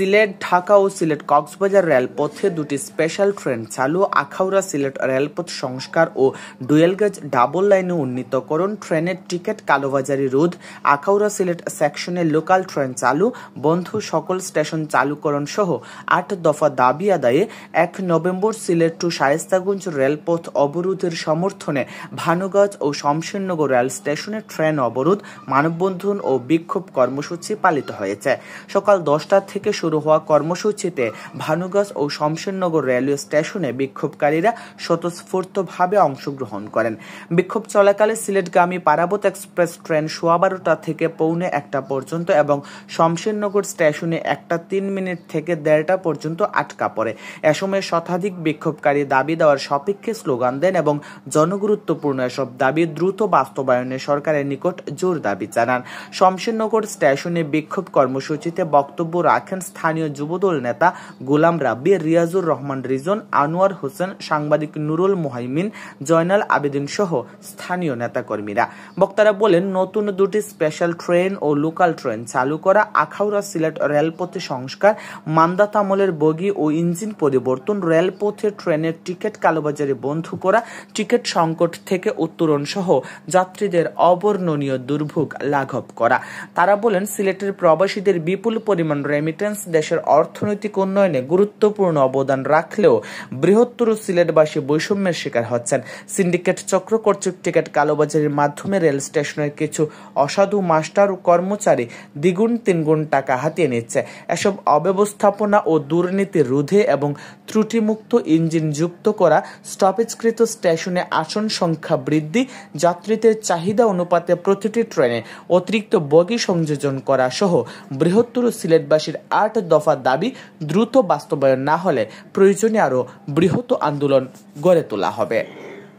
সিলেট ঢাকা ও সিলেট কক্সবাজার রেলপথে দুটি special train চালু। আখাউড়া সিলেট রেলপথ সংস্কার ও ডুয়েল গেজ ডাবল লাইনে উন্নীতকরণ। ট্রেনের টিকিট কালোবাজারি রোধ। আখাউড়া সিলেট সেকশনে লোকাল ট্রেন চালু, বন্ধ সকল স্টেশন চালুকরণ সহ ৮ দফা দাবি আদায়ে ১ নভেম্বর সিলেট টু শায়েস্তাগঞ্জ রেলপথ অবরোধের সমর্থনে ভানুগঞ্জ ও শমশেরনগর রেল স্টেশনে ট্রেন অবরোধ, মানববন্ধন ও বিক্ষোভ কর্মসূচি পালিত হয়েছে। সকাল 10টা থেকে শুরু হওয়া কর্মসূচিতে ভানুগঞ্জ ও শমশেরনগর রেলওয়ে স্টেশনে বিক্ষোভকারীরা স্বতঃস্ফূর্তভাবে অংশগ্রহণ করেন। বিক্ষোভ চলাকালে সিলেটগামী পারাবত এক্সপ্রেস ট্রেন 12:15 থেকে 1:45 পর্যন্ত এবং শমশেরনগর স্টেশনে 1:03 থেকে 1:30 পর্যন্ত আটকা পড়ে। এ সময় শতাধিক বিক্ষোভকারী দাবি দেওয়ার সপক্ষে স্লোগান দেন এবং জনগুরুত্বপূর্ণ এসব দাবি দ্রুত বাস্তবায়নে সরকারের নিকট জোর দাবি জানান। শমশেরনগর স্টেশনে বিক্ষোভ কর্মসূচিতে বক্তব্য রাখেন স্থানীয় যুবদল নেতা গোলাম রাব্বি, রিয়াজুর রহমান রিজন, আনোয়ার হোসেন, সাংবাদিক নুরুল মুহাইমিন, জয়নাল আবেদিন সহ স্থানীয় নেতাকর্মীরা। বক্তারা বলেন, নতুন দুটি স্পেশাল ট্রেন ও লোকাল ট্রেন চালু করা, আখাউড়া সিলেট রেলপথে সংস্কার, মান্দাত আমলের বগি ও ইঞ্জিন পরিবর্তন, রেলপথে ট্রেনের টিকিট কালোবাজারি বন্ধ করা, টিকিট সংকট থেকে উত্তরণ সহ যাত্রীদের অবর্ণনীয় দুর্ভোগ লাঘব করা। তারা বলেন, সিলেটের প্রবাসীদের বিপুল পরিমাণ রেমিটেন্স দেশের অর্থনৈতিক উন্নয়নে গুরুত্বপূর্ণ অবদান রাখলেও বৃহত্তর সিলেটবাসী বৈষম্যের শিকার হচ্ছেন। সিন্ডিকেট চক্র কর্তৃক টিকিট কালোবাজারির মাধ্যমে রেল স্টেশনের কিছু অসাধু মাস্টার ও কর্মচারী দ্বিগুণ তিনগুণ টাকা হাতিয়ে নিচ্ছে। এসব অব্যবস্থাপনা ও দুর্নীতি রোধে এবং ত্রুটিমুক্ত ইঞ্জিন যুক্ত করা, স্টপেজকৃত স্টেশনে আসন সংখ্যা বৃদ্ধি, যাত্রীদের চাহিদা অনুপাতে প্রতিটি ট্রেনে অতিরিক্ত বগি সংযোজন করা সহ বৃহত্তর সিলেটবাসীর ৮ দফা দাবি দ্রুত বাস্তবায়ন না হলে প্রয়োজনে আরো বৃহৎ আন্দোলন গড়ে তোলা হবে।